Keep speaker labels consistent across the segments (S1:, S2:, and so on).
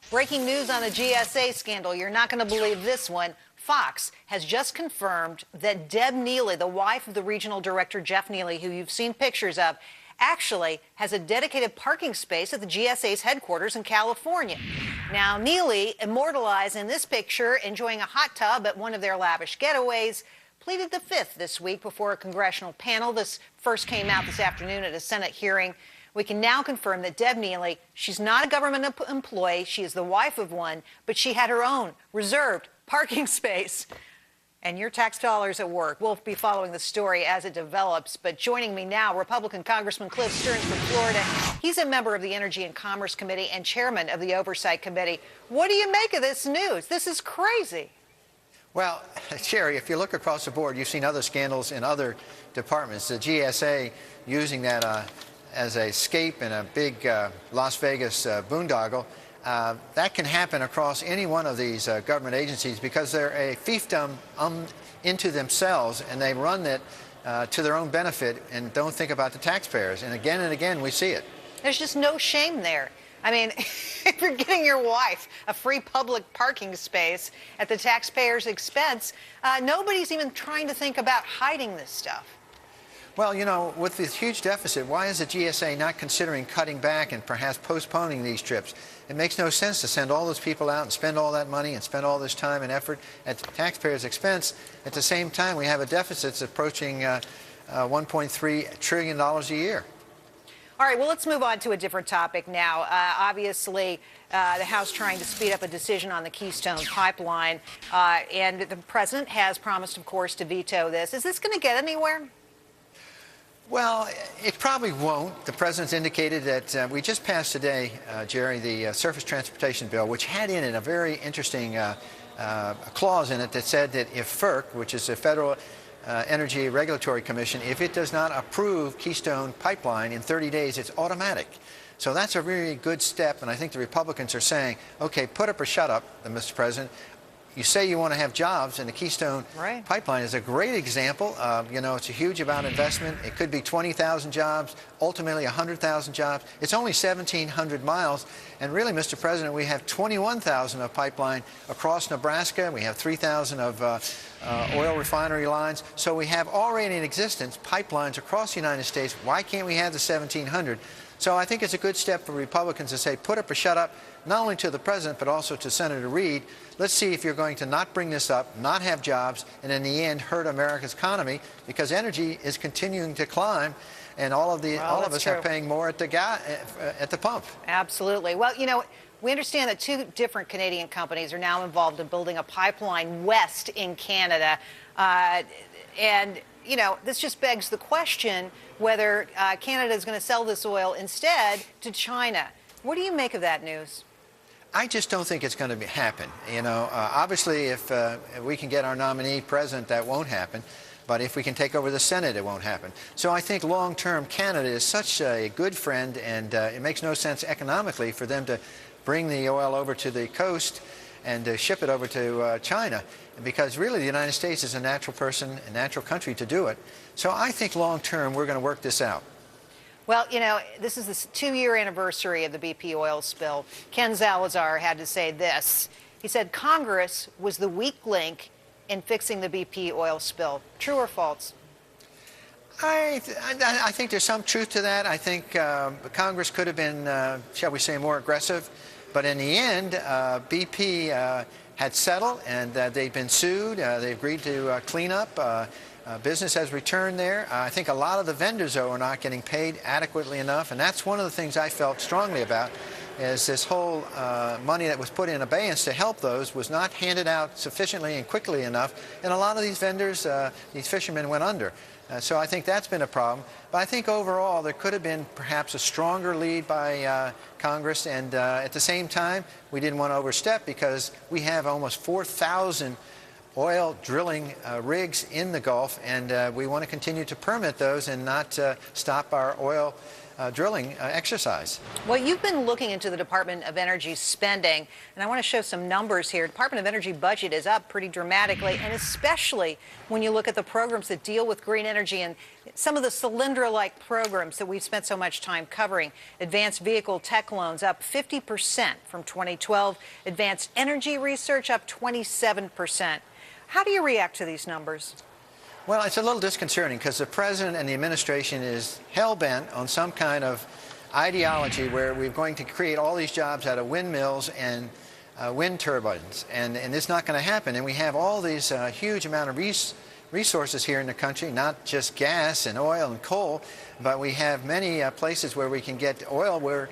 S1: Breaking news on the GSA scandal. You're not going to believe this one. Fox has just confirmed that Deb Neely, the wife of the regional director Jeff Neely, who you've seen pictures of, actually has a dedicated parking space at the GSA's headquarters in California. Now, Neely, immortalized in this picture, enjoying a hot tub at one of their lavish getaways, pleaded the fifth this week before a congressional panel. This first came out this afternoon at a Senate hearing. We can now confirm that Deb Neely, she's not a government employee, she is the wife of one, but she had her own reserved parking space. And your tax dollars at work. We'll be following the story as it develops. But joining me now, Republican Congressman Cliff Stearns from Florida. He's a member of the Energy and Commerce Committee and chairman of the Oversight Committee. What do you make of this news? This is crazy.
S2: Well, Sherry, if you look across the board, you've seen other scandals in other departments. The GSA using that as a scape in a big Las Vegas boondoggle. That can happen across any one of these government agencies because they're a fiefdom into themselves, and they run it to their own benefit and don't think about the taxpayers. And again, we see it.
S1: There's just no shame there. I mean, if you're getting your wife a free public parking space at the taxpayer's expense, nobody's even trying to think about hiding this stuff.
S2: Well, you know, with this huge deficit, why is the GSA not considering cutting back and perhaps postponing these trips? It makes no sense to send all those people out and spend all that money and spend all this time and effort at the taxpayers' expense. At the same time, we have a deficit that's approaching $1.3 trillion a year.
S1: All right, well, let's move on to a different topic now. Obviously, the House trying to speed up a decision on the Keystone Pipeline, and the president has promised, of course, to veto this. Is this going to get anywhere?
S2: Well, it probably won't. The president's indicated that we just passed today, Jerry, the Surface Transportation Bill, which had in it a very interesting clause in it that said that if FERC, which is the Federal Energy Regulatory Commission, if it does not approve Keystone Pipeline in 30 days, it's automatic. So that's a really good step, and I think the Republicans are saying, okay, put up or shut up, Mr. President. You say you want to have jobs, and the Keystone Pipeline is a great example. You know, it's a huge amount of investment. It could be 20,000 jobs, ultimately 100,000 jobs. It's only 1,700 miles. And really, Mr. President, we have 21,000 of pipeline across Nebraska. We have 3,000 of oil refinery lines. So we have already in existence pipelines across the United States. Why can't we have the 1,700? So I think it's a good step for Republicans to say, put up or shut up, not only to the president, but also to Senator Reid. Let's see if you're going to not bring this up, not have jobs, and in the end hurt America's economy, because energy is continuing to climb, and all of us are paying more at the pump. Absolutely.
S1: Well, you know, we understand that two different Canadian companies are now involved in building a pipeline west in Canada, and you know, this just begs the question whether Canada is going to sell this oil instead to China. What do you make of that news?
S2: I just don't think it's going to happen. You know, obviously, if we can get our nominee president, that won't happen. But if we can take over the Senate, it won't happen. So I think long-term Canada is such a good friend, and it makes no sense economically for them to bring the oil over to the coast and ship it over to China, because really the United States is a natural person, a natural country to do it. So I think long-term we're going to work this out.
S1: Well, you know, this is the 2-year anniversary of the BP oil spill. Ken Salazar had to say this. He said Congress was the weak link in fixing the BP oil spill. True or false?
S2: I think there's some truth to that. I think Congress could have been, shall we say, more aggressive. But in the end, BP had settled, and they've been sued. They agreed to clean up. Business has returned there. I think a lot of the vendors, though, are not getting paid adequately enough, and that's one of the things I felt strongly about, is this whole money that was put in abeyance to help those was not handed out sufficiently and quickly enough, and a lot of these vendors, these fishermen, went under. So I think that's been a problem. But I think overall there could have been perhaps a stronger lead by Congress, and at the same time we didn't want to overstep, because we have almost 4,000 oil drilling rigs in the Gulf, and we want to continue to permit those and not stop our oil drilling exercise.
S1: Well, you've been looking into the Department of Energy spending, and I want to show some numbers here. Department of Energy budget is up pretty dramatically, and especially when you look at the programs that deal with green energy and some of the Solyndra-like programs that we've spent so much time covering. Advanced vehicle tech loans up 50% from 2012. Advanced energy research up 27%. How do you react to these numbers?
S2: Well, it's a little disconcerting because the president and the administration is hell-bent on some kind of ideology where we're going to create all these jobs out of windmills and wind turbines, and it's not going to happen. And we have all these huge amount of resources here in the country, not just gas and oil and coal, but we have many places where we can get oil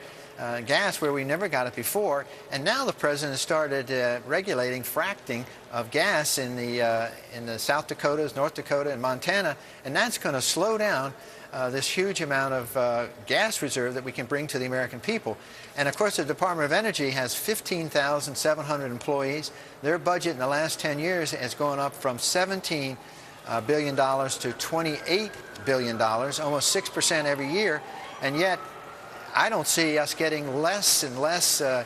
S2: gas where we never got it before. And now the president has started regulating fracking of gas in the South Dakotas, North Dakota, and Montana, and that's going to slow down this huge amount of gas reserve that we can bring to the American people. And of course, the Department of Energy has 15,700 employees. Their budget in the last 10 years has gone up from $17 billion to $28 billion, almost 6% every year, and yet I don't see us getting less and less. I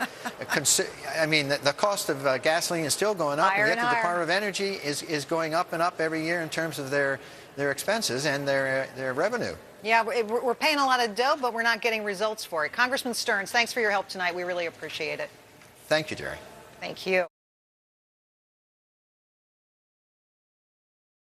S2: mean, the cost of gasoline is still going up, and yet the Department of Energy is going up and up every year in terms of their expenses and their revenue.
S1: Yeah, we're paying a lot of dough, but we're not getting results for it. Congressman Stearns, thanks for your help tonight. We really appreciate it.
S2: Thank you, Jerry.
S1: Thank you.